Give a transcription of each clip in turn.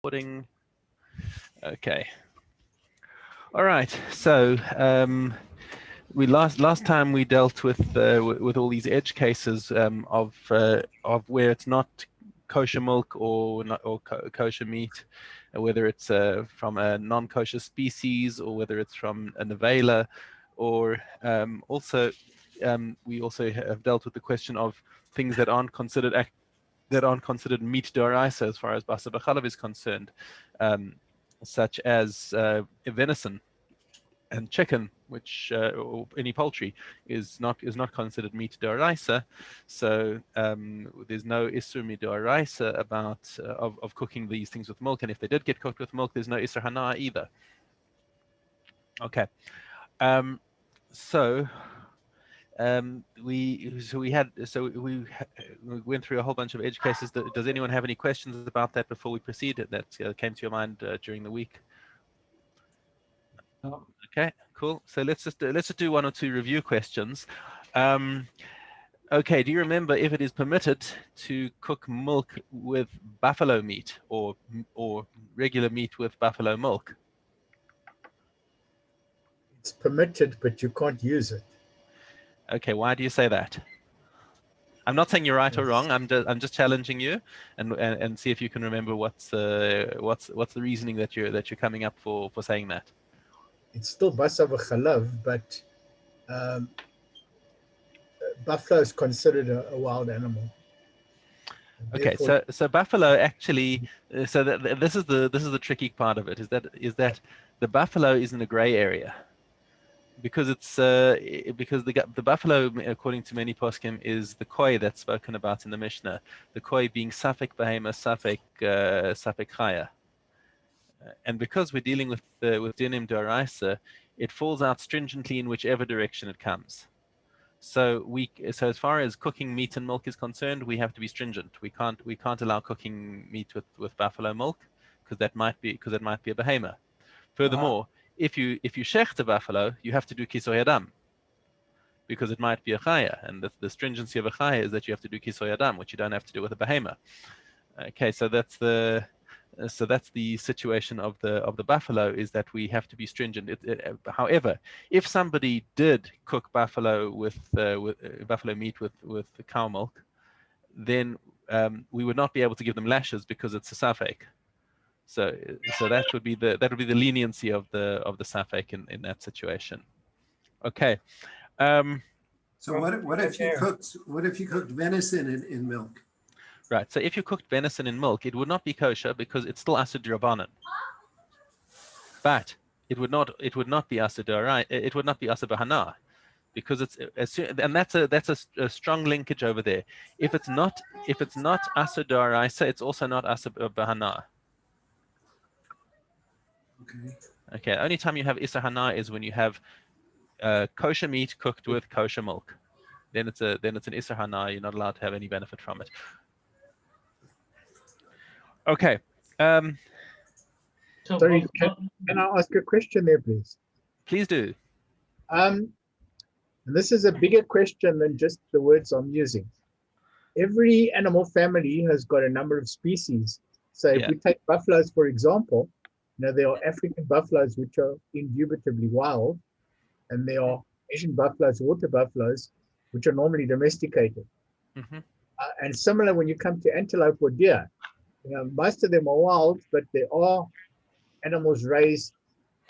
Recording. Okay. All right. So we last time we dealt with all these edge cases of where it's not kosher milk or kosher meat, whether it's from a non-kosher species or whether it's from a nevela, or we also have dealt with the question of things that aren't considered meat d'oraisa as far as basa b'chalav is concerned, such as venison and chicken, which or any poultry is not considered meat d'oraisa. So there's no isur mid'oraisa about of cooking these things with milk, and if they did get cooked with milk, there's no isur hana either. Okay, so. We went through a whole bunch of edge cases. Does anyone have any questions about that before we proceed? That came to your mind during the week? No. Okay, cool. So let's just do one or two review questions. Okay, do you remember if it is permitted to cook milk with buffalo meat or regular meat with buffalo milk? It's permitted, but you can't use it. Okay, why do you say that? I'm not saying you're right or wrong. I'm just challenging you, and see if you can remember what's the reasoning that you're coming up for saying that. It's still basa v'chalav, but buffalo is considered a wild animal. Okay, so buffalo actually, so this is the tricky part of it, is that the buffalo is in a gray area, because it's because the buffalo, according to many poskim, is the koi that's spoken about in the Mishnah, the koi being safek behema, safek chaya, and because we're dealing with dinim d'oraisa, it falls out stringently in whichever direction it comes. So as far as cooking meat and milk is concerned, we have to be stringent. We can't allow cooking meat with buffalo milk, because that might be a behema. Furthermore, if you shecht a buffalo, you have to do kisoy adam, because it might be a chaya, and the stringency of a chaya is that you have to do kisoy adam, which you don't have to do with a behema. Okay, so that's the situation of the buffalo, is that we have to be stringent. However, if somebody did cook buffalo with buffalo meat with cow milk, then we would not be able to give them lashes because it's a safek. So that would be the leniency of the safek in that situation. Okay. So what if you cooked venison in milk? Right. So if you cooked venison in milk, it would not be kosher because it's still asur d'Rabbanan. But it would not be asur d'oraisa. It would not be asur b'hana, because and that's a strong linkage over there. If it's not asur d'oraisa, it's also not asur b'hana. Okay. Okay. Only time you have isur hana is when you have kosher meat cooked with kosher milk. Then it's an isur hana. You're not allowed to have any benefit from it. Okay. Sorry, can I ask a question there, please? Please do. And this is a bigger question than just the words I'm using. Every animal family has got a number of species. So if we take buffaloes, for example, there are African buffaloes which are indubitably wild, and there are Asian buffaloes, water buffaloes, which are normally domesticated. Mm-hmm. And similar when you come to antelope or deer. Most of them are wild, but there are animals raised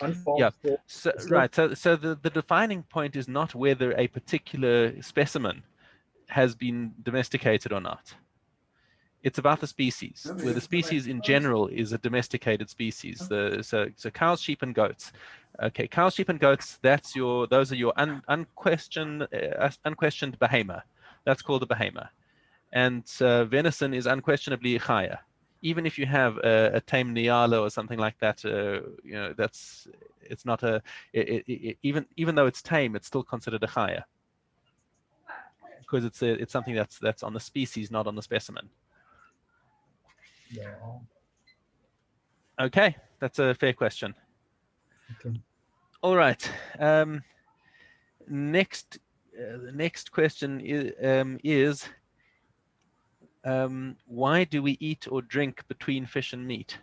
on farms. Yeah. So the defining point is not whether a particular specimen has been domesticated or not. It's about the species, where the species in general is a domesticated species. So cows, sheep, and goats. Okay, cows, sheep, and goats. Those are your unquestioned behema. That's called a behema. And venison is unquestionably a chaya. Even if you have a tame niala or something like that, it's not even though it's tame, it's still considered a chaya, because it's something that's on the species, not on the specimen. Yeah. Okay, that's a fair question. Okay. All right. The next question is why do we eat or drink between fish and meat?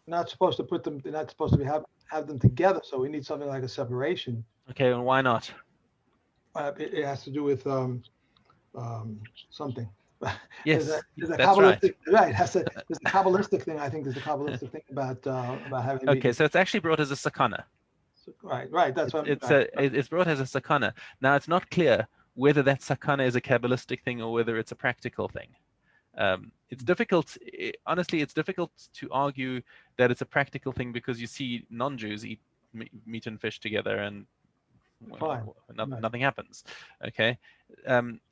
not supposed to put them. They're not supposed to have them together. So we need something like a separation. Okay, and why not? It has to do with something. Yes, there's a that's right. Kabbalistic, right? There's a Kabbalistic thing. I think there's a Kabbalistic thing about having. Okay, so it's actually brought as a sakana. Right. That's what It's brought as a sakana. Now it's not clear whether that sakana is a Kabbalistic thing or whether it's a practical thing. It's difficult. Honestly, it's difficult to argue that it's a practical thing because you see non-Jews eat meat and fish together and nothing happens. Okay.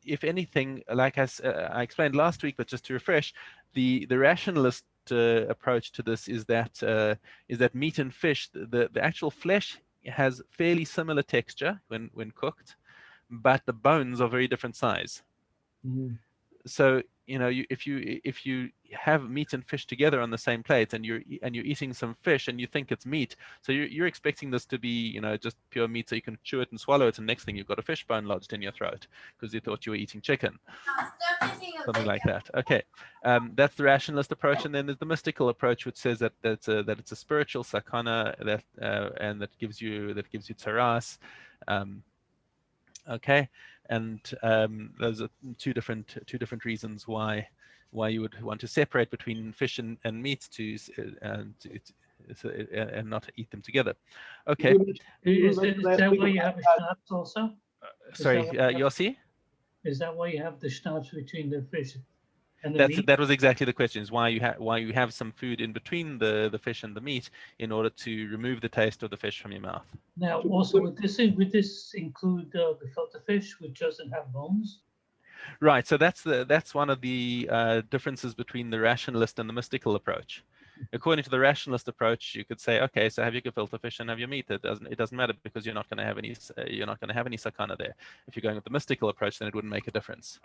If anything, like I explained last week, but just to refresh, the rationalist approach to this is that meat and fish, the actual flesh has fairly similar texture when cooked, but the bones are very different size. Mm-hmm. So if you have meat and fish together on the same plate and you're eating some fish and you think it's meat, so you're expecting this to be just pure meat so you can chew it and swallow it, and next thing you've got a fish bone lodged in your throat because you thought you were eating chicken, something like that. Okay, that's the rationalist approach, and then there's the mystical approach, which says that it's a spiritual sakana and that gives you tzaras. Okay, and those are two different reasons why you would want to separate between fish and meat and not eat them together. Okay. Is that why you have a schnapps also? Sorry, Yossi? Is that why you have the schnapps between the fish and the meat? That was exactly the question, is why you have some food in between the fish and the meat in order to remove the taste of the fish from your mouth. Now, also, would this include the filter fish, which doesn't have bones? Right. So that's one of the differences between the rationalist and the mystical approach. According to the rationalist approach, you could say, okay, so have your gefilte fish and have your meat. It doesn't matter because you're not going to have any sakana there. If you're going with the mystical approach, then it wouldn't make a difference.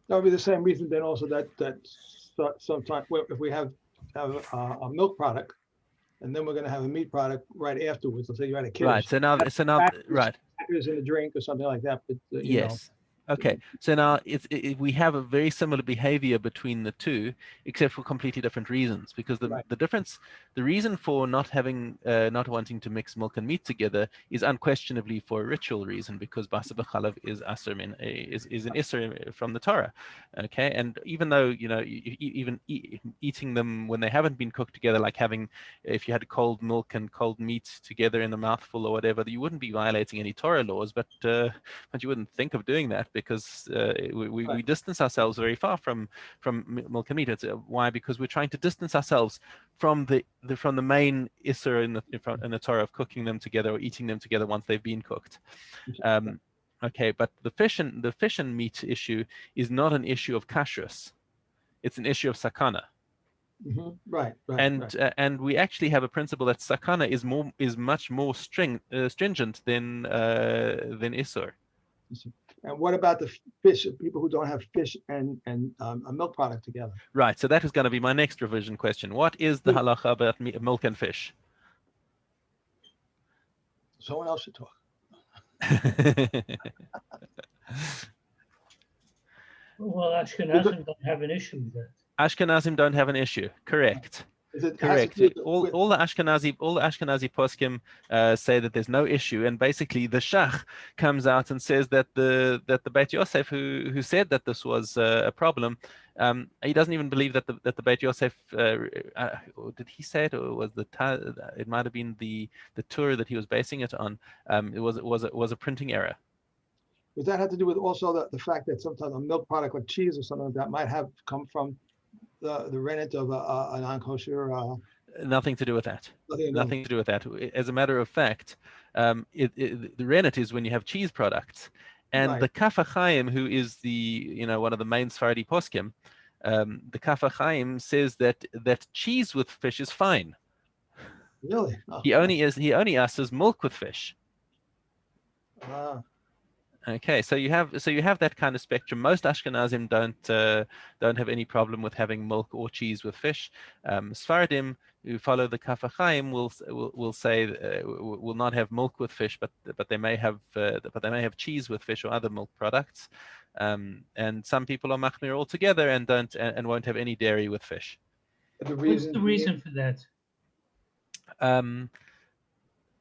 That would be the same reason then also that sometimes if we have a milk product and then we're going to have a meat product right afterwards, let's say you're at a kiddush. Right. So now right. Crackers in a drink or something like that. But yes. Okay, so now we have a very similar behavior between the two, except for completely different reasons. Because the reason for not wanting to mix milk and meat together is unquestionably for a ritual reason, because basa b'chalav is is an isser from the Torah. Okay, and even though even eating them when they haven't been cooked together, like if you had cold milk and cold meat together in a mouthful or whatever, you wouldn't be violating any Torah laws, but you wouldn't think of doing that because we distance ourselves very far from milk and meat. Why? Because we're trying to distance ourselves from the main isser in the Torah of cooking them together or eating them together once they've been cooked. Okay, but the fish and meat issue is not an issue of kashrus; it's an issue of sakana. Mm-hmm. Right. And we actually have a principle that sakana is much more stringent than isur. And what about the fish? People who don't have fish and a milk product together. Right. So that is going to be my next revision question. What is the halacha about milk and fish? Someone else should talk. Well, Ashkenazim don't have an issue with that. Ashkenazim don't have an issue. Correct. Correct. All the Ashkenazi poskim say that there's no issue, and basically the Shach comes out and says that the Beit Yosef who said that this was a problem, he doesn't even believe that the Beit Yosef did he say it, or was it might have been the Torah that he was basing it on. It was a printing error. Does that have to do with also the fact that sometimes a milk product like cheese or something like that might have come from the rennet of a non-kosher? Nothing to do with that. Nothing to do with that. As a matter of fact, the rennet is when you have cheese products, and the Kaf HaChaim, who is one of the main Sephardi poskim, the Kaf HaChaim says that cheese with fish is fine. Really? He only asks milk with fish. Okay, so you have that kind of spectrum. Most Ashkenazim don't have any problem with having milk or cheese with fish. Sephardim who follow the Kaf HaChaim will say will not have milk with fish, but they may have cheese with fish or other milk products. And some people are machmir altogether and won't have any dairy with fish. The What's reason the reason for that?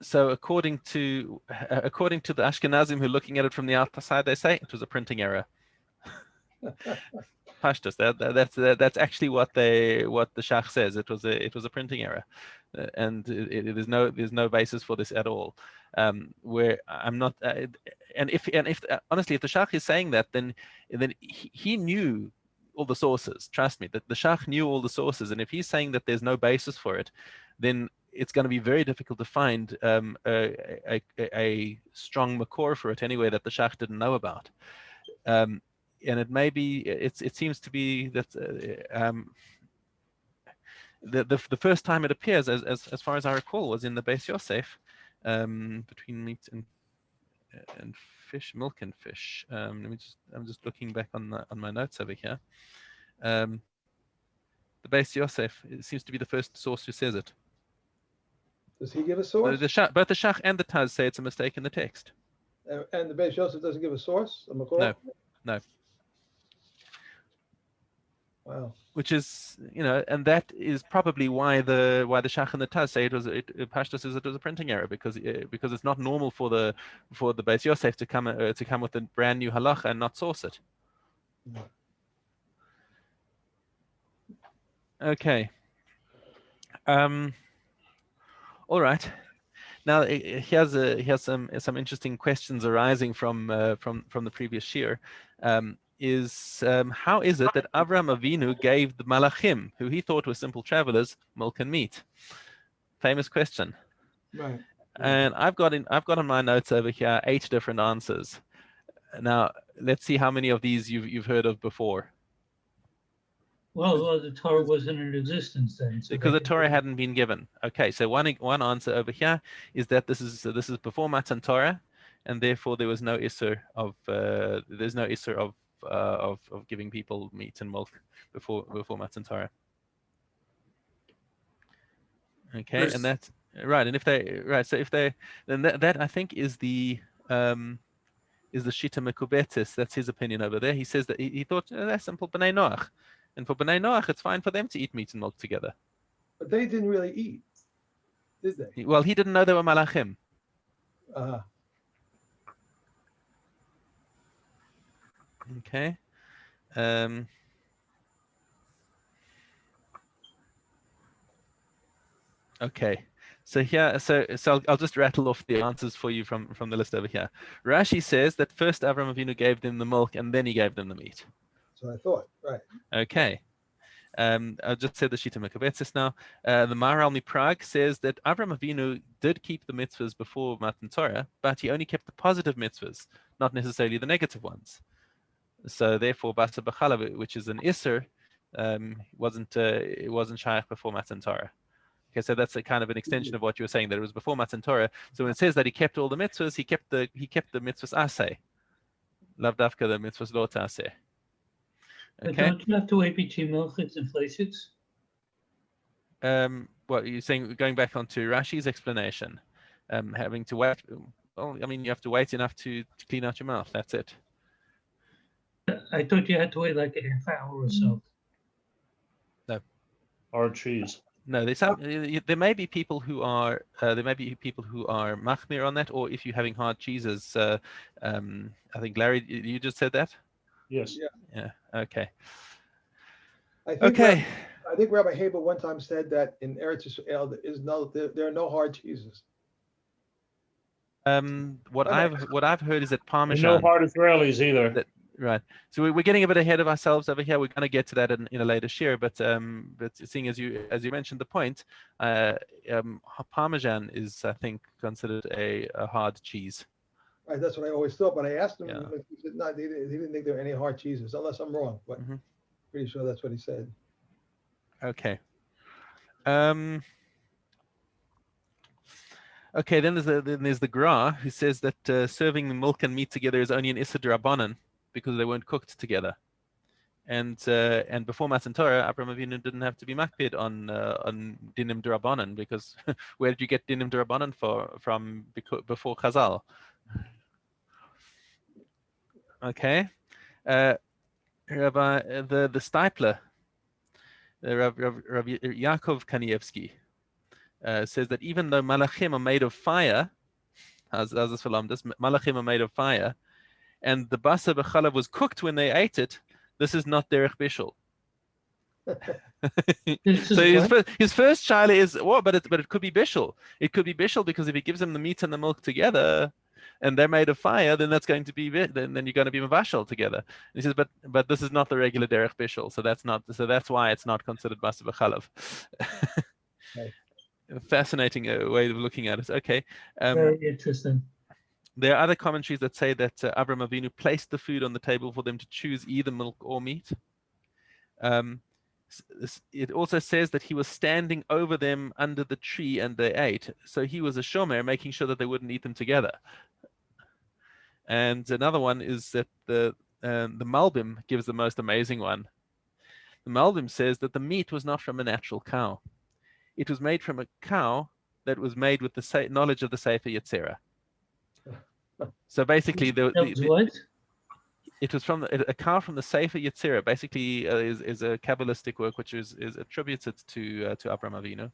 So according to the Ashkenazim who are looking at it from the outside, they say it was a printing error. Pashtus. That's actually what the Shach says. It was a printing error, and there's no basis for this at all. Where I'm not, and if honestly, if the Shach is saying that, then he knew all the sources. Trust me, that the Shach knew all the sources, and if he's saying that there's no basis for it, then it's going to be very difficult to find a strong makor for it anyway that the Shach didn't know about. And it may be, it seems to be that the first time it appears, as far as I recall, was in the Beis Yosef, between meat and fish, milk and fish. I'm just looking back on my notes over here. The Beis Yosef, it seems to be the first source who says it. Does he give a source? Both the Shach and the Taz say it's a mistake in the text. And the Beis Yosef doesn't give a source, a makor? No. Wow. Which is, and that is probably why the Shach and the Taz say Pashtus says it was a printing error, because it's not normal for the Beis Yosef to come with a brand new halacha and not source it. Okay. All right. Now here's some interesting questions arising from the previous shir. How is it that Avraham Avinu gave the Malachim, who he thought were simple travelers, milk and meat? Famous question. Right. And I've got on my notes over here 8 different answers. Now let's see how many of these you've heard of before. Well, the Torah wasn't in existence then. So because the Torah hadn't been given. Okay, so one answer over here is that this is before Matan Torah, and therefore there was no issur of of giving people meat and milk before Matan Torah. Okay, and that's right. And then that I think is the Shita Mekubetis. That's his opinion over there. He says that he thought that's simple B'nai Noach. And for B'nai Noach, it's fine for them to eat meat and milk together. But they didn't really eat, did they? Well, he didn't know they were malachim. Okay. Okay. So here, so I'll just rattle off the answers for you from the list over here. Rashi says that first Avraham Avinu gave them the milk and then he gave them the meat. So I thought, right. Okay. I'll just say the Shita Mekabetzis now. The Maharal Prague says that Avraham Avinu did keep the mitzvahs before Matan Torah, but he only kept the positive mitzvahs, not necessarily the negative ones. So therefore, Basa B'chalav, which is an Isser, wasn't Shaykh before Matan Torah. Okay, so that's a kind of an extension of what you were saying, that it was before Matan Torah. So when it says that he kept all the mitzvahs, he kept the mitzvahs aseh. Lav dafka the mitzvahs lo taseh. But Okay. don't you have to wait between milchids and fleshits? What you're saying, going back onto Rashi's explanation, having to wait. Well, I mean, you have to wait enough to clean out your mouth. That's it. I thought you had to wait like a half hour or so. No. Or cheese. No, there may be people who are machmir on that, or if you're having hard cheeses. I think Larry, you just said that. Yes. Yeah. Okay. I think Okay. I think Rabbi Haber one time said that in Eretz Yisrael there are no hard cheeses. What I've heard is that Parmesan. And no hard Israelis either. Right. So we're getting a bit ahead of ourselves over here. We're going to get to that in a later share. But seeing as you mentioned the point, Parmesan is, I think, considered a hard cheese. Right. That's what I always thought. But I asked him, Yeah. he said no, he didn't think there were any hard cheeses, unless I'm wrong. But pretty sure that's what he said. Okay. Okay. Then there's the Gra, who says that serving the milk and meat together is only an Issa D'Rabbanan, because they weren't cooked together, and before Matan Torah, Avraham Avinu didn't have to be makpid on dinim d'Rabbanan, because where did you get dinim d'Rabbanan from before Chazal? Okay, Rabbi, the Stipler Rav Yaakov Kanievsky says that even though malachim are made of fire, as this malachim are made of fire, and the basa b'chalav was cooked when they ate it, this is not derech bishul. So his first shaila is what? But it could be bishul. It could be bishul because if he gives them the meat and the milk together, and they're made of fire, then that's going to be then you're going to be mavashal together. And he says, but this is not the regular derech bishul, so that's why it's not considered basa b'chalav. Right. Fascinating way of looking at it. Okay. Very interesting. There are other commentaries that say that Avraham Avinu placed the food on the table for them to choose either milk or meat. It also says that he was standing over them under the tree and they ate. So he was a shomer, making sure that they wouldn't eat them together. And another one is that the Malbim gives the most amazing one. The Malbim says that the meat was not from a natural cow. It was made from a cow that was made with the knowledge of the Sefer Yetzirah. So basically, it was from a cow from the Sefer Yetzirah. Basically, is a Kabbalistic work which is attributed to Avraham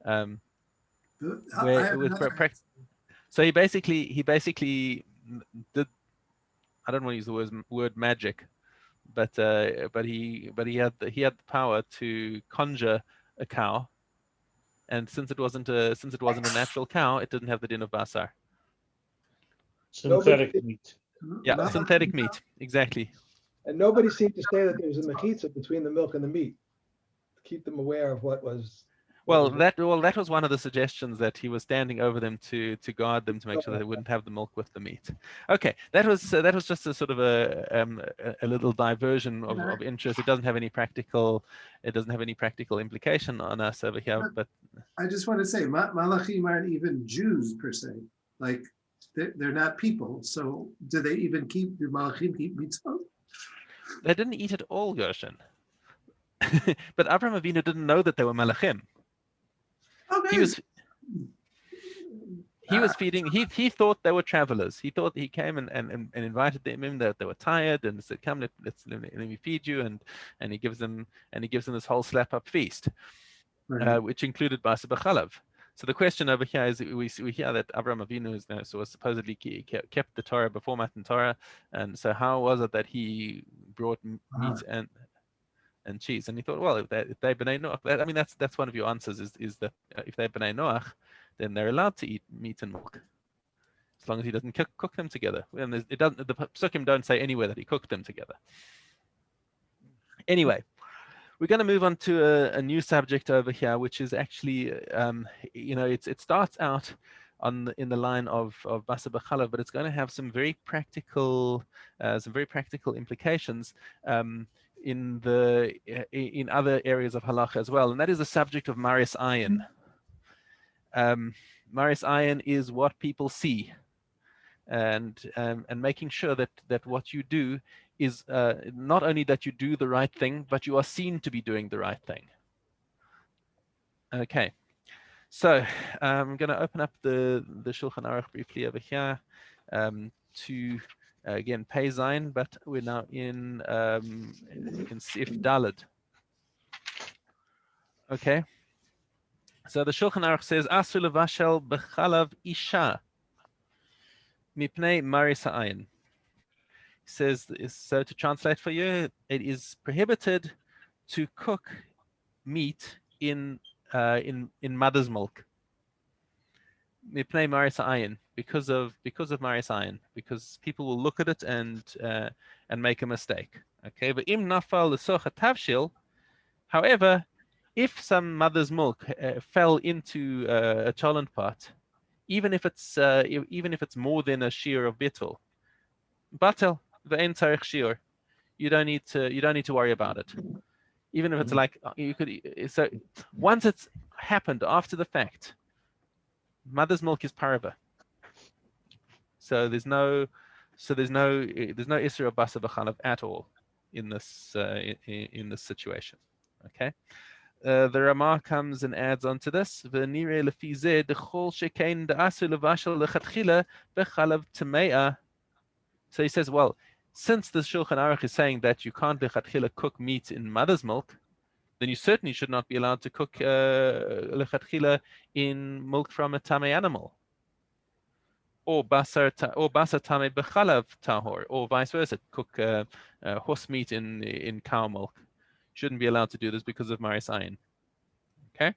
Avinu. So he basically did. I don't want to use the word magic, but he had the power to conjure a cow, and since it wasn't a natural cow, it didn't have the din of basar. Synthetic meat. Yeah, synthetic meat, exactly. And nobody seemed to say that there was a mechitza between the milk and the meat to keep them aware of what was. That was one of the suggestions, that he was standing over them to guard them, to make sure that they wouldn't have the milk with the meat. Okay, that was just a sort of a little diversion of interest. It doesn't have any practical implication on us over here. But I just want to say, malachim aren't even Jews per se. Like they're not people. So do malachim keep mitzvot? They didn't eat at all, Gershon. But Avraham Avinu didn't know that they were malachim. Okay. He was feeding. He thought they were travelers. He thought he came and invited them in. That they were tired and said, "Come, let me feed you." And he gives them this whole slap up feast, Right. which included basa b'chalav. So the question over here is, we hear that Avraham Avinu was supposedly kept the Torah before Matan Torah, and so how was it that he brought meat and cheese? And he thought, well, if they b'nai Noach, I mean that's one of your answers is that if they're b'nai Noach, then they're allowed to eat meat and milk, as long as he doesn't cook them together. And it doesn't. The Psukim don't say anywhere that he cooked them together. Anyway, we're going to move on to a new subject over here, which is actually, it starts out in the line of basa b'chalav, but it's going to have some very practical implications in other areas of halacha as well, and that is the subject of maris ayin. Maris ayin is what people see, and making sure that what you do is not only that you do the right thing, but you are seen to be doing the right thing. Okay, so I'm going to open up the Shulchan Aruch briefly over here to again Pei Zayin, but we're now in you can see if Daled. Okay, so the Shulchan Aruch says Asu levashel b'chalav isha mipnei maris ha'ayin. Says, so to translate for you, it is prohibited to cook meat in mother's milk. Mipnei maris ha'ayin, because of maris ayin, because people will look at it and make a mistake. Okay, but im nafal l'socha tavshil. However, if some mother's milk fell into a cholent pot, even if it's more than a shear of bittul, batel. You don't need to worry about it. Even if it's like you could. So once it's happened after the fact, mother's milk is parava. So there's no issue of basa b'chalav at all in this situation. Okay. The Ramah comes and adds on to this. V'nirei lefi zeh dechol shekein da'asu levashel lechatchila b'chalav tamea. So he says, well, since the Shulchan Aruch is saying that you can't lechatchila cook meat in mother's milk, then you certainly should not be allowed to cook lechatchila in milk from a tamei animal, or basar tamei bechalav tahor, or vice versa. Cook horse meat in cow milk. Shouldn't be allowed to do this because of maris ayin. Okay.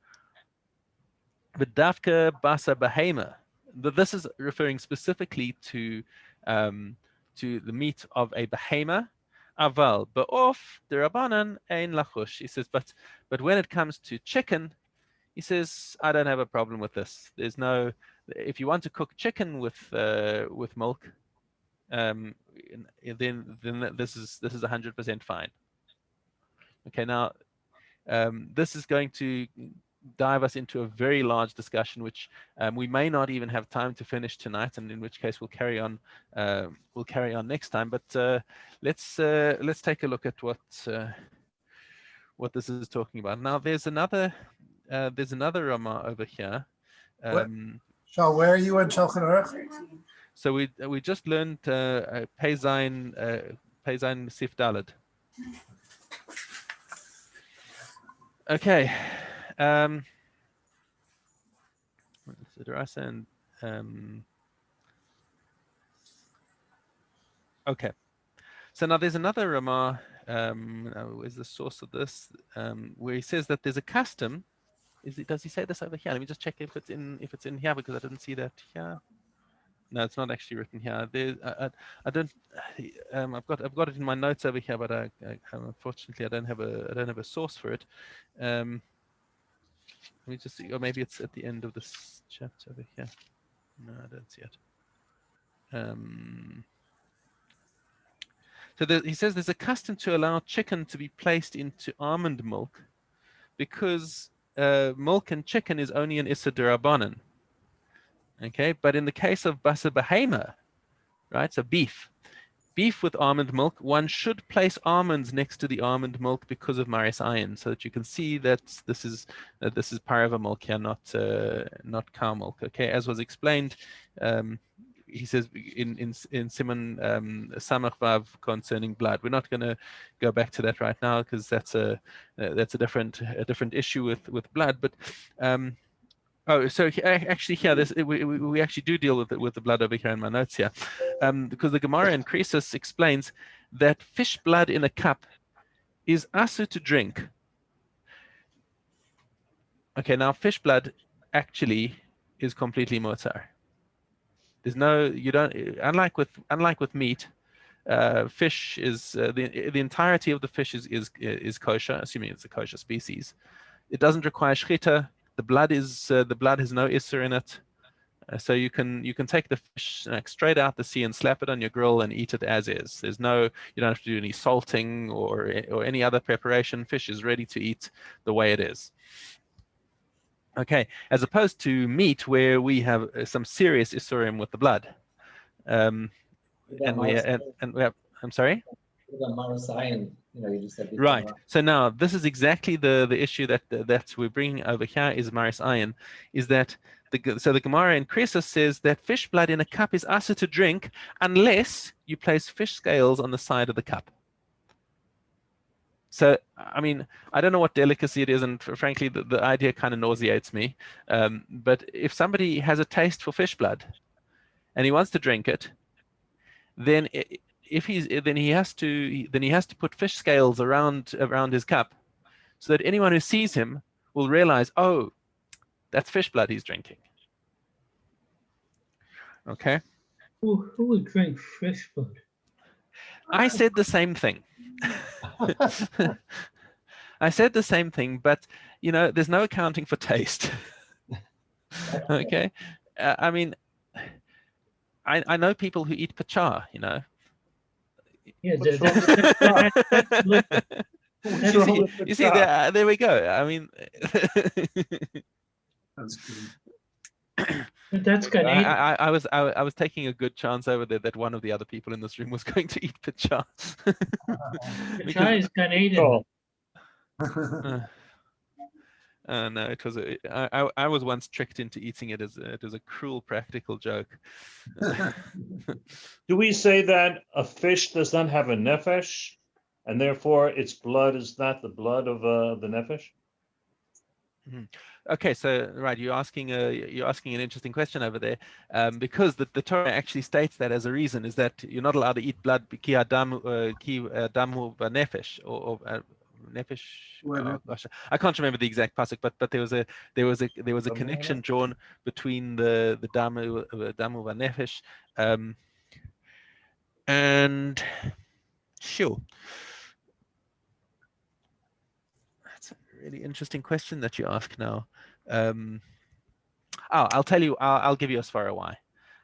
V'davka basa behema. This is referring specifically to the meat of a behema. Aval ba'of derabanan ein lachush. He says, but when it comes to chicken, he says, I don't have a problem with this. There's no, if you want to cook chicken with milk, then this is 100% fine. Okay, now this is going to dive us into a very large discussion, which we may not even have time to finish tonight, and in which case we'll carry on next time. But let's take a look at what this is talking about. Now there's another Ramah over here. Shal, where are you in Shulchan Aruch? So we just learned Pei Zayin Sif Daled. Okay. Okay. So now there's another Ramah. Where's the source of this? Where he says that there's a custom. Does he say this over here? Let me just check if it's in here, because I didn't see that here. No, it's not actually written here. I don't. I've got it in my notes over here, but unfortunately I don't have a source for it. Let me just see, or maybe it's at the end of this chapter over here. No, I don't see it. So he says there's a custom to allow chicken to be placed into almond milk, because milk and chicken is only an issa d'Rabbanan. Okay, but in the case of basa behema, right, so beef with almond milk, one should place almonds next to the almond milk because of maris ayin, so that you can see that this is parava milk here, not cow milk. Okay, as was explained, he says in Siman Samach Vav concerning blood. We're not going to go back to that right now, because that's a different issue with blood. But so actually here, we actually do deal with the blood over here in my notes here, because the Gemara in Krisus explains that fish blood in a cup is asu to drink. Okay, now fish blood actually is completely motar. There's no, you don't, unlike with meat, fish is the entirety of the fish is kosher, assuming it's a kosher species. It doesn't require shchita. The blood has no isser in it, so you can take the fish straight out the sea and slap it on your grill and eat it as is. There's no, you don't have to do any salting or any other preparation. Fish is ready to eat the way it is. Okay, as opposed to meat, where we have some serious isurim with the blood, and we have. I'm sorry. Right. So now this is exactly the issue that we're bringing over here is maris ayin, is that the Gemara in Krisus says that fish blood in a cup is asa to drink unless you place fish scales on the side of the cup. So, I mean, I don't know what delicacy it is, and frankly, the idea kind of nauseates me. But if somebody has a taste for fish blood and he wants to drink it, then he has to put fish scales around his cup, so that anyone who sees him will realize, oh, that's fish blood he's drinking. Okay. Who would drink fish blood? I said the same thing. I said the same thing, but there's no accounting for taste. Okay. I mean, I know people who eat pachar, Yeah, you see there we go. I mean, That's good. that's Canadian. I was taking a good chance over there that one of the other people in this room was going to eat pachar. Chai is Canadian. No, it was I was once tricked into eating it as it was a cruel practical joke. Do we say that a fish does not have a nefesh? and therefore its blood is not the blood of the nefesh. Okay, so right, you're asking an interesting question over there, because the Torah actually states that as a reason is that you're not allowed to eat blood ki adamu nefesh or nefesh. Oh, gosh, I can't remember the exact pasuk, but there was a connection drawn between the damu nefesh, and sure. That's a really interesting question that you ask now. I'll tell you. I'll give you a svara why.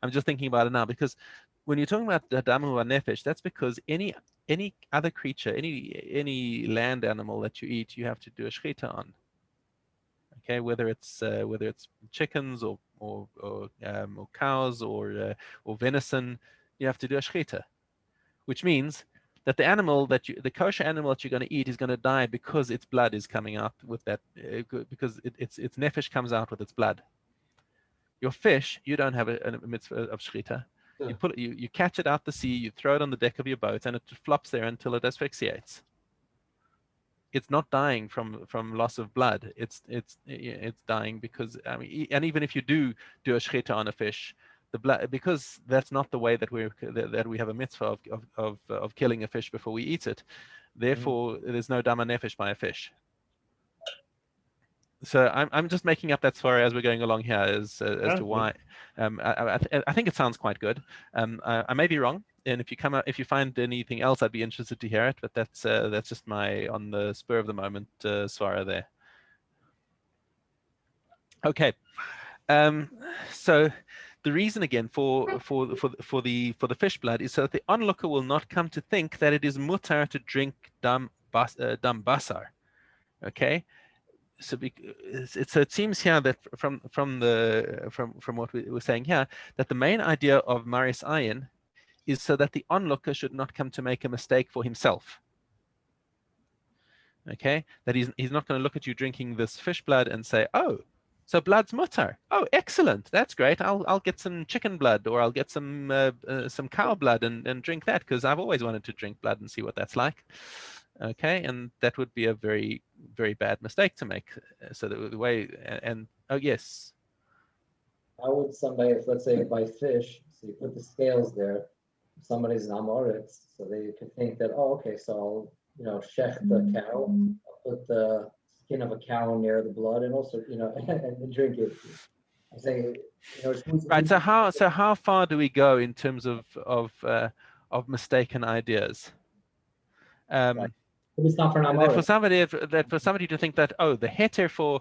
I'm just thinking about it now because when you're talking about the damu nefesh, that's because any other creature, any land animal that you eat, you have to do a shechita on. Okay, whether it's chickens or cows or venison, you have to do a shechita, which means that the kosher animal that you're going to eat is going to die because its blood is coming out with that, because its nefesh comes out with its blood. Your fish, you don't have a mitzvah of shechita. Yeah. You catch it out the sea, you throw it on the deck of your boat, and it flops there until it asphyxiates. It's not dying from loss of blood. It's dying because, I mean, and even if you do a shechita on a fish, the blood, because that's not the way that we have a mitzvah of killing a fish before we eat it. Therefore, there's no dama nefesh by a fish. So I'm just making up that story as we're going along here as to why. I think it sounds quite good. I may be wrong, and if you find anything else, I'd be interested to hear it. But that's just my on the spur of the moment svara there. Okay, so the reason again for the fish blood is so that the onlooker will not come to think that it is mutar to drink dam basar. Okay. So it seems here that from what we were saying here, that the main idea of Maris Ayin is so that the onlooker should not come to make a mistake for himself. Okay, that he's not going to look at you drinking this fish blood and say, oh, so blood's mutar. Oh, excellent, that's great. I'll get some chicken blood, or I'll get some cow blood and drink that because I've always wanted to drink blood and see what that's like. Okay, and that would be a very, very bad mistake to make. So the way, and oh yes. How would somebody, if let's say by fish, so you put the scales there, somebody's an amoritz, so they could think that, oh, okay, so I'll, shech the cow, I'll put the skin of a cow near the blood, and also, and drink it. I'm saying, right. So how far do we go in terms of mistaken ideas? Right. It's not for an for somebody to think that, oh, the heter for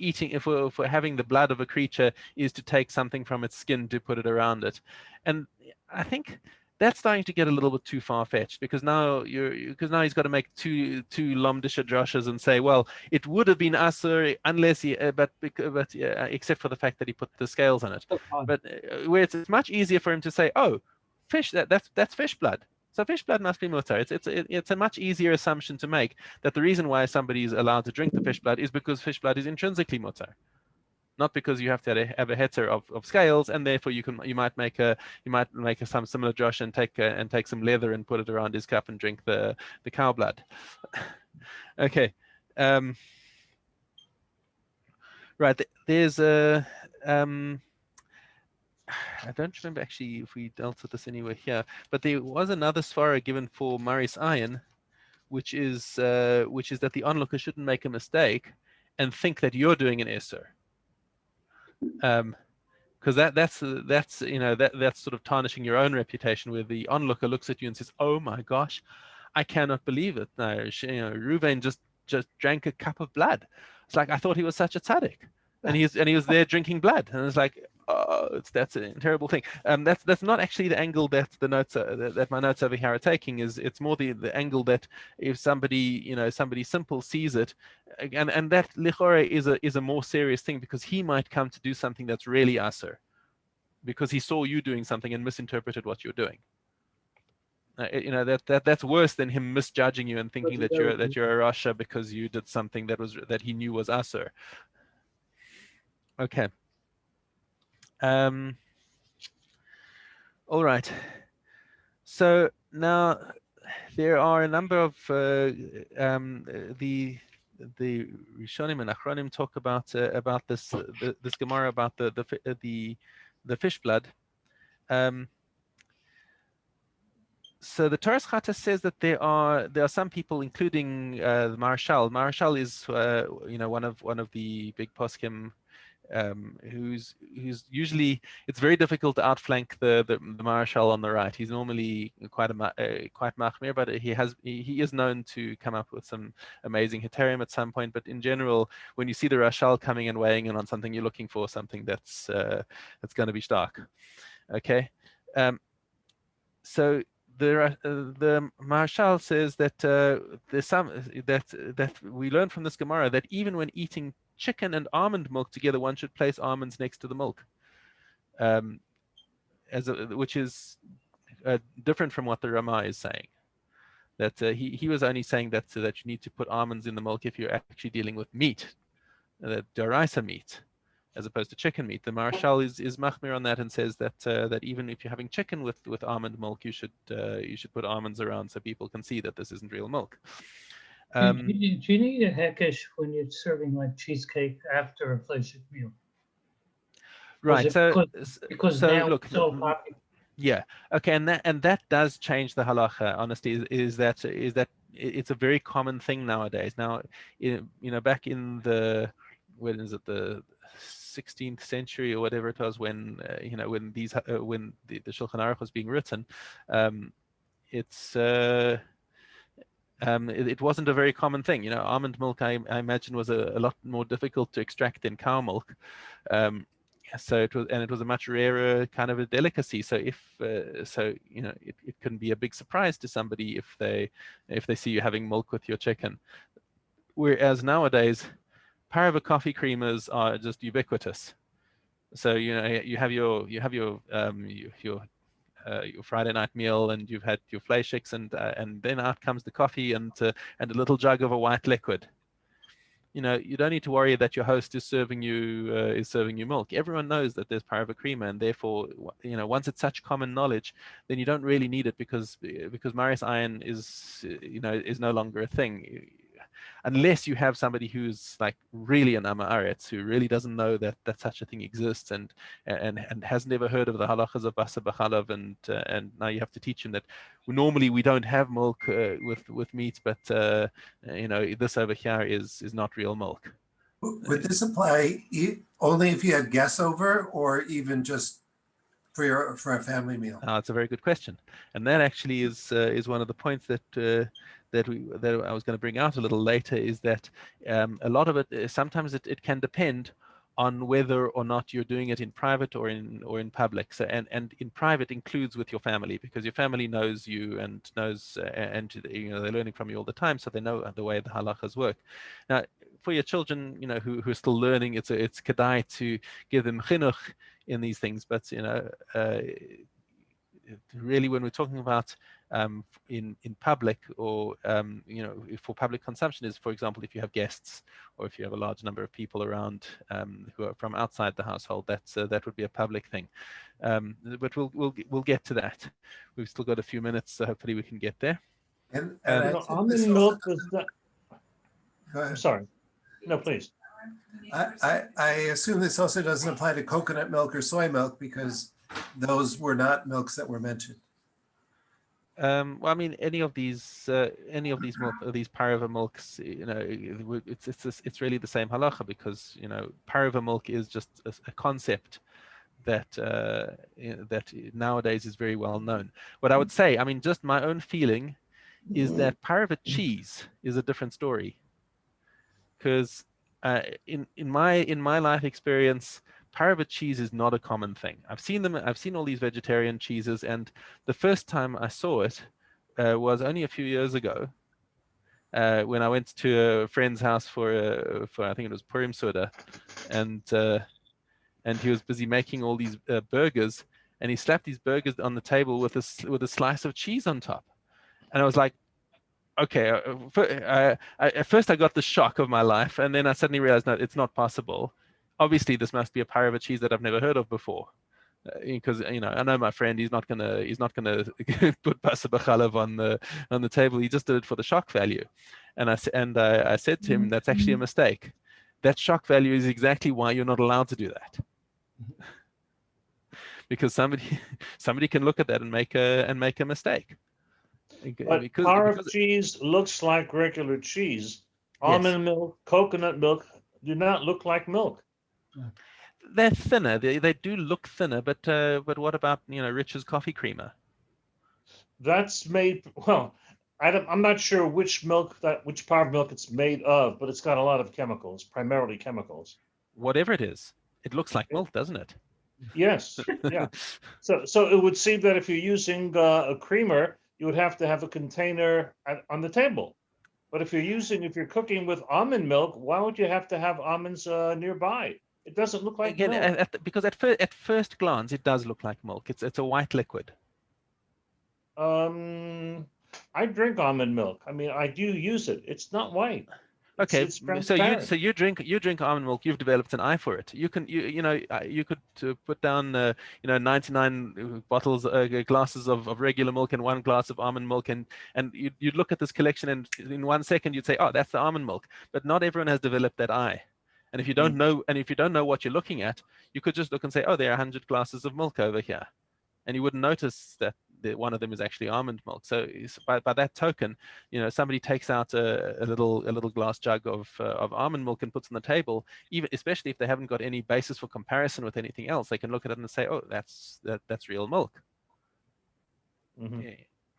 eating, for having the blood of a creature is to take something from its skin to put it around it, and I think that's starting to get a little bit too far-fetched, because now he's got to make two lomdisha drashas and say, well, it would have been asur unless except for the fact that he put the scales on it. But where it's much easier for him to say, oh, fish, that's fish blood. So fish blood must be mutar. It's a much easier assumption to make that the reason why somebody is allowed to drink the fish blood is because fish blood is intrinsically mutar, not because you have to have a heter of scales, and therefore you might make some similar Josh and take some leather and put it around his cup and drink the cow blood. Okay, right. There's a I don't remember actually if we dealt with this anywhere here, but there was another svara given for Maris Ayin, which is that the onlooker shouldn't make a mistake and think that you're doing an Isser. Because that's sort of tarnishing your own reputation, where the onlooker looks at you and says, "Oh my gosh, I cannot believe it! No, Reuven just drank a cup of blood. It's like, I thought he was such a tzaddik, and he was there drinking blood, and it's like, oh, that's a terrible thing." That's not actually the angle that the notes that my notes over here are taking. It's more the angle that if somebody simple sees it, and that lichore is a more serious thing, because he might come to do something that's really asur, because he saw you doing something and misinterpreted what you're doing. That's worse than him misjudging you and thinking that you're a rasha because you did something that he knew was asur. Okay. All right. So now there are a number of the Rishonim and Achronim talk about this Gemara about the fish blood. So the Torah Chata says that there are some people, including the Marshal. Marshal is one of the big poskim, who's usually, it's very difficult to outflank the Marshal on the right. He's normally quite machmir, but he is known to come up with some amazing heterim at some point. But in general, when you see the Rashal coming and weighing in on something, you're looking for something that's going to be stark. Okay, so the Marshal says that there's some that we learn from this Gemara that even when eating chicken and almond milk together, one should place almonds next to the milk, which is different from what the Rama is saying. That he was only saying that so that you need to put almonds in the milk if you're actually dealing with meat, deraisa meat, as opposed to chicken meat. The Marshal is machmir on that and says that that even if you're having chicken with almond milk, you should put almonds around so people can see that this isn't real milk. Do you need a hekesh when you're serving like cheesecake after a fleshik meal? Right. So now look, it's so popular. Yeah. Okay. And that does change the halacha. Honestly, is that it's a very common thing nowadays. Now, back in the, when is it, the 16th century or whatever it was, when when the Shulchan Aruch was being written, it wasn't a very common thing. Almond milk, I imagine, was a lot more difficult to extract than cow milk. So it was a much rarer kind of a delicacy. So it can be a big surprise to somebody if they see you having milk with your chicken. Whereas nowadays, parva coffee creamers are just ubiquitous. So you have your Friday night meal, and you've had your fleischiks, and then out comes the coffee and a little jug of a white liquid. You don't need to worry that your host is serving you milk. Everyone knows that there's parva creamer, and therefore, once it's such common knowledge, then you don't really need it because Maris Ayin is no longer a thing, unless you have somebody who's like really an Amaretz, who really doesn't know that such a thing exists and has never heard of the halachas of Basa B'chalav, and now you have to teach him that normally we don't have milk with meat, but this over here is not real milk. Would this apply only if you had guests over, or even just for a family meal? It's a very good question, and that actually is one of the points that I was going to bring out a little later, is that a lot of it, sometimes it can depend on whether or not you're doing it in private or in public. So and in private includes with your family, because your family knows you and knows and they're learning from you all the time, so they know the way the halachas work. Now, for your children, who are still learning, it's kedai to give them chinuch in these things, but really, when we're talking about in public, or for public consumption, is, for example, if you have guests or if you have a large number of people around who are from outside the household, that would be a public thing. But we'll get to that. We've still got a few minutes, so hopefully we can get there. And almond milk is that. I'm sorry. No, please. I assume this also doesn't apply to coconut milk or soy milk, because those were not milks that were mentioned. Well, I mean, any of these milk, these parva milks, it's really the same halacha, because parva milk is just a concept that that nowadays is very well known. What I would say, I mean, just my own feeling, is that parva cheese is a different story, because in my life experience, parva cheese is not a common thing. I've seen all these vegetarian cheeses, and the first time I saw it was only a few years ago, when I went to a friend's house for I think it was Purim Suda, and he was busy making all these burgers, and he slapped these burgers on the table with a slice of cheese on top, and I was like, okay, at first I got the shock of my life, and then I suddenly realized, no, it's not possible. Obviously, this must be a parva cheese that I've never heard of before. because I know my friend, he's not gonna put basar b'chalav on the table. He just did it for the shock value, and I said to him, that's actually a mistake. That shock value is exactly why you're not allowed to do that, because somebody can look at that and make a mistake. But Because parv cheese looks like regular cheese. Almond milk, coconut milk do not look like milk. they're thinner. They do look thinner, but what about Rich's coffee creamer? That's made, well, I'm not sure which parv milk it's made of, but it's got a lot of chemicals, primarily chemicals. Whatever it is, it looks like milk, doesn't it? Yes, yeah. So it would seem that if you're using a creamer, you would have to have a container on the table. But if you're cooking with almond milk, why would you have to have almonds nearby? It doesn't look like milk. Because at first glance, it does look like milk. It's a white liquid. I drink almond milk. I mean, I do use it. It's not white. Okay, it's so you drink almond milk. You've developed an eye for it. You could put down 99 bottles, glasses of regular milk and 1 glass of almond milk, and you'd look at this collection, and in 1 second you'd say, oh, that's the almond milk. But not everyone has developed that eye, and if you don't know what you're looking at, you could just look and say, oh, there are 100 glasses of milk over here, and you wouldn't notice that one of them is actually almond milk. So by that token, somebody takes out a little glass jug of almond milk and puts on the table, especially if they haven't got any basis for comparison with anything else, they can look at it and say, oh, that's real milk. Mm-hmm. Yeah,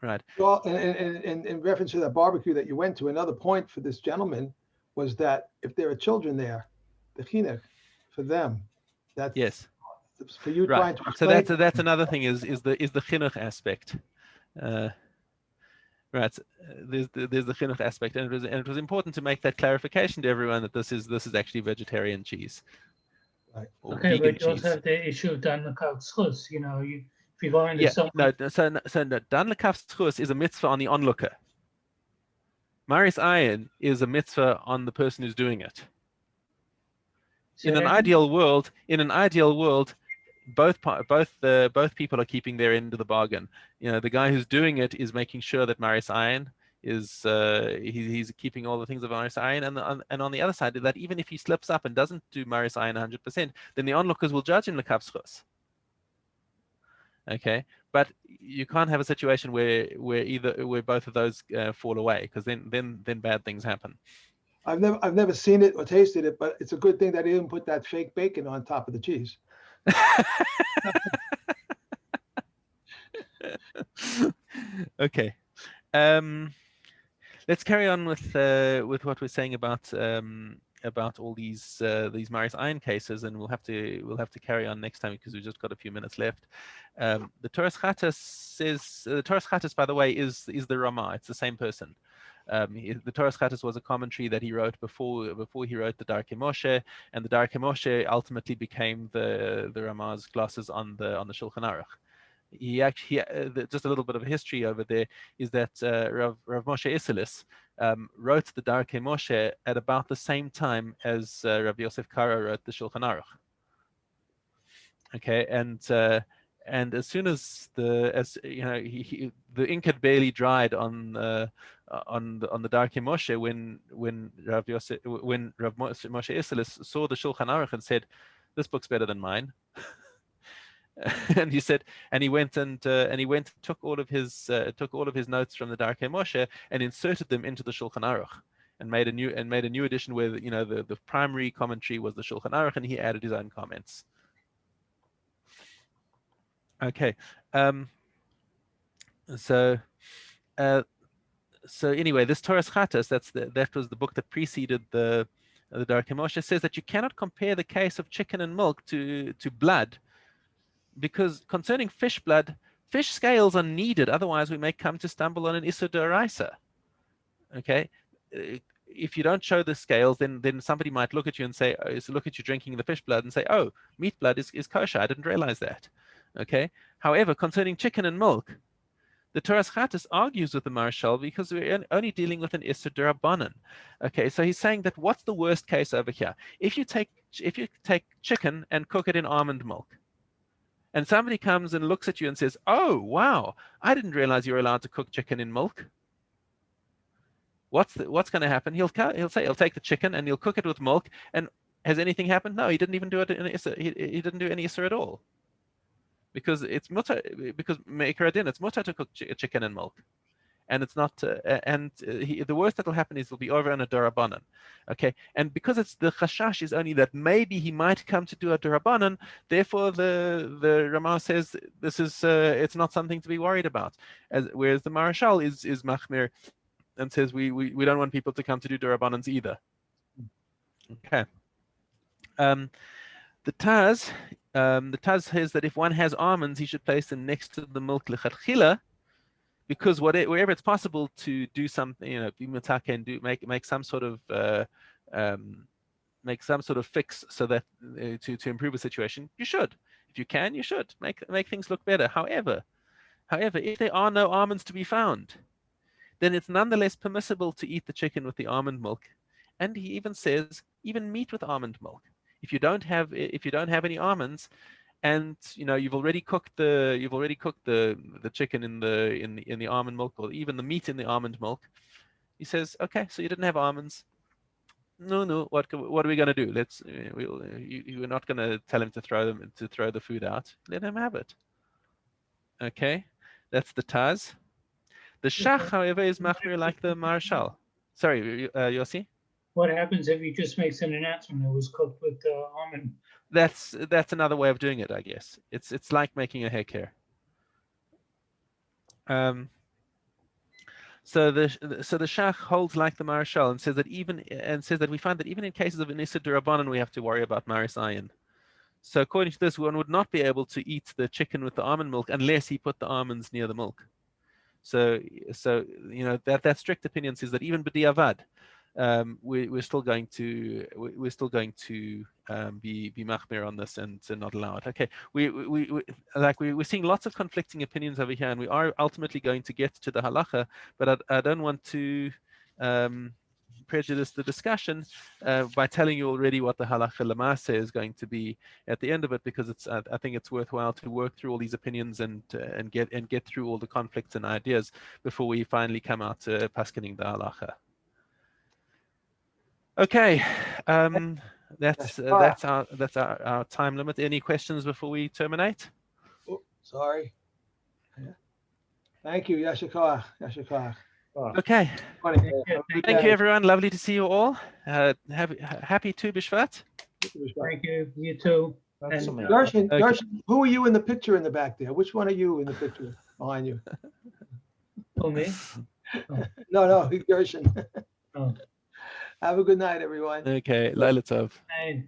right. Well, and in reference to that barbecue that you went to, another point for this gentleman was that if there are children there, the chinuch for them, that's yes. For you right. trying to explain. So that's another thing is the chinuch aspect. Right. There's the chinuch aspect, and it was important to make that clarification to everyone that this is actually vegetarian cheese. Right. Okay, but you also have the issue of dan l'kav zchus. If you go into someone. So dan l'kav zchus is a mitzvah on the onlooker. Maris Ayin is a mitzvah on the person who's doing it. In an ideal world, both people are keeping their end of the bargain. The guy who's doing it is making sure that Maris Ayin is he's keeping all the things of Maris Ayin, and on the other side, that even if he slips up and doesn't do Maris Ayin 100%, then the onlookers will judge him l'kav zchus. Okay, but you can't have a situation where both of those fall away, because then bad things happen. I've never seen it or tasted it, but it's a good thing that he didn't put that fake bacon on top of the cheese. Okay, let's carry on with what we're saying about all these Maris Ayin cases, and we'll have to carry on next time because we've just got a few minutes left. The Torah Chattas says the Torah Chattas, by the way, is the Ramah. It's the same person. The Torah Chattas was a commentary that he wrote before he wrote the Darkei Moshe, and the Darkei Moshe ultimately became the Ramah's glosses on the Shulchan Aruch. He actually just a little bit of a history over there is that Rav Moshe Isserles wrote the Darkei Moshe at about the same time as Rav Yosef Karo wrote the Shulchan Aruch. Okay, and as soon as the ink had barely dried on the Darkei Moshe when Rav Moshe Isserles saw the Shulchan Aruch and said, "This book's better than mine." And he said, and he went and took all of his notes from the Darkei Moshe and inserted them into the Shulchan Aruch, and made a new edition where the primary commentary was the Shulchan Aruch, and he added his own comments. Okay, so anyway, this Torah Chattas, that was the book that preceded the Darkei Moshe, says that you cannot compare the case of chicken and milk to blood, because concerning fish blood, fish scales are needed, otherwise we may come to stumble on an Issur D'Oraisa. Okay, if you don't show the scales, then somebody might look at you and say, look at you drinking the fish blood and say, oh, meat blood is kosher, I didn't realize that. Okay, however, concerning chicken and milk, the Torah Chattas argues with the Marshal because we're only dealing with an Issur D'Rabbanan. Okay, so he's saying that what's the worst case over here? If you take chicken and cook it in almond milk, and somebody comes and looks at you and says, "Oh, wow, I didn't realize you're allowed to cook chicken in milk." What's going to happen? He'll take the chicken and he'll cook it with milk. And has anything happened? No, he didn't even do it. He didn't do any isser at all, because it's mutter. Because me'ikar adin, it's mutter to cook chicken and milk, and it's not. The worst that'll happen is he'll be over on a darabanan. Okay, and because it's the chashash is only that maybe he might come to do a darabanan, therefore the Ramah says this is it's not something to be worried about. Whereas the Marashal is machmir and says we don't want people to come to do durabanans either. Okay. The Taz says that if one has almonds, he should place them next to the milk lechatchila, because wherever it's possible to do something, be mitake and make some sort of fix so that to improve a situation, you should. If you can, you should make things look better. However, if there are no almonds to be found, then it's nonetheless permissible to eat the chicken with the almond milk. And he even says even meat with almond milk. If you don't have any almonds, and you've already cooked the chicken in the almond milk, or even the meat in the almond milk, he says, okay, so you didn't have almonds. No, what are we going to do? We're not going to tell him to throw the food out. Let him have it. Okay, that's the Taz. The Shach, however, is machmir like the Marshal. Sorry, Yossi? What happens if he just makes an announcement it was cooked with almond? That's another way of doing it, I guess. It's like making a hekher. So the Shach holds like the Marshal and says that we find that even in cases of an Issa Durabanan, we have to worry about Maris Ayin. So according to this, one would not be able to eat the chicken with the almond milk unless he put the almonds near the milk. So that strict opinion says that even b'diavad, we're still going to be machmir on this and to not allow it. Okay, we're seeing lots of conflicting opinions over here, and we are ultimately going to get to the halacha, but I don't want to prejudice the discussion by telling you already what the halacha lamase is going to be at the end of it, because I think it's worthwhile to work through all these opinions and get through all the conflicts and ideas before we finally come out to paskening the halacha. Okay, that's our time limit. Any questions before we terminate? Oh, sorry. Yeah. Thank you, Yashikah. Okay. Thank you, everyone. Lovely to see you all. Happy Tu B'Shvat. Thank you. You too. Darshan, who are you in the picture in the back there? Which one are you in the picture behind you? Oh, me? Oh. No, Darshan. Oh. Have a good night, everyone. Okay, Laila Tov. Hey.